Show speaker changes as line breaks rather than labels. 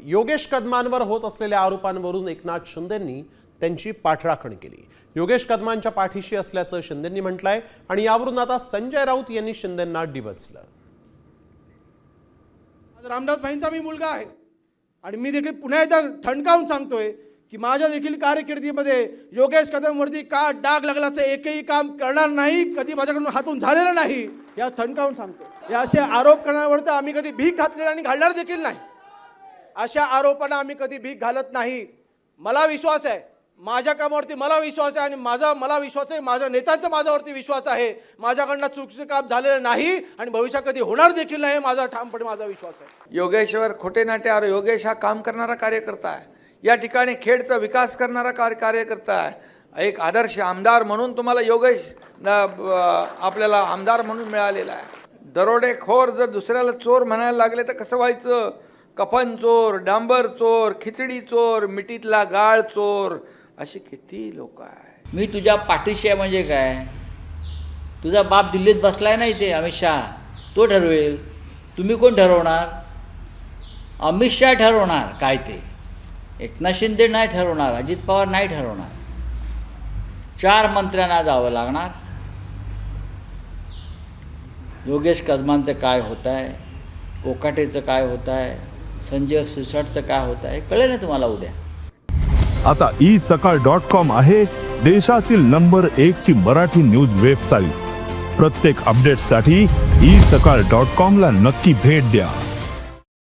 योगेश कदमांवर होत असलेल्या आरोपांवरून एकनाथ शिंदेंनी त्यांची पाठराखण केली। योगेश कदमांच्या पाठीशी असल्याचं शिंदेंनी म्हटलंय आणि यावरून आता संजय राऊत यांनी शिंदेंना डिवचलं।
रामदास भाईंचा मी मुलगा आहे आणि मी देखील पुन्हा एकदा ठणकावून सांगतोय की माझ्या देखील कारकिर्दीमध्ये योगेश कदमवरती का डाग लागल्याचं एकही काम करणार नाही, कधी माझ्याकडून हातून झालेलं नाही, या ठणकावून सांगतो। या असे आरोप करण्यावर आम्ही कधी भीक घातलेली आणि घालणार देखील नाही। अशा आरोपांना आम्ही कधी भीक घालत नाही। मला विश्वास आहे, माझ्या कामावरती मला विश्वास आहे आणि मला विश्वास आहे, माझ्या नेत्यांचा माझ्यावरती विश्वास आहे। माझ्याकडनं चुकीचं काम झालेलं नाही आणि भविष्यात कधी होणार देखील नाही, माझा ठामपणे माझा विश्वास आहे।
योगेशवर खोटे नाटे आरोप, योगेश हा काम करणारा कार्यकर्ता आहे, या ठिकाणी खेडचा विकास करणारा कार्यकर्ता आहे। एक आदर्श आमदार म्हणून तुम्हाला योगेश आपल्याला आमदार म्हणून मिळालेला आहे। दरोडेखोर जर दुसऱ्याला चोर म्हणायला लागले तर कसं व्हायचं? कफन चोर, डांबर चोर, खिचडी चोर, मिठीतला गाळ चोर, अशी किती लोक आहेत।
मी तुझ्या पाठीशी आहे म्हणजे काय? तुझा बाप दिल्लीत बसलाय ना इथे, अमित शहा, तो ठरवेल। तुम्ही कोण ठरवणार? अमित शहा ठरवणार काय ते, एकनाथ शिंदे नाही ठरवणार, अजित पवार नाही ठरवणार। 4 मंत्र्यांना जावं लागणार। योगेश कदमांचं काय होत आहे, कोकाटेचं काय होत आहे, संजय सिरसाटचं काय होत आहे, कळेल ना तुम्हाला उद्या।
आता isakal.com आहे देशातील नंबर 1 ची मराठी न्यूज वेबसाईट। प्रत्येक अपडेटसाठी isakal.com ला नक्की भेट द्या।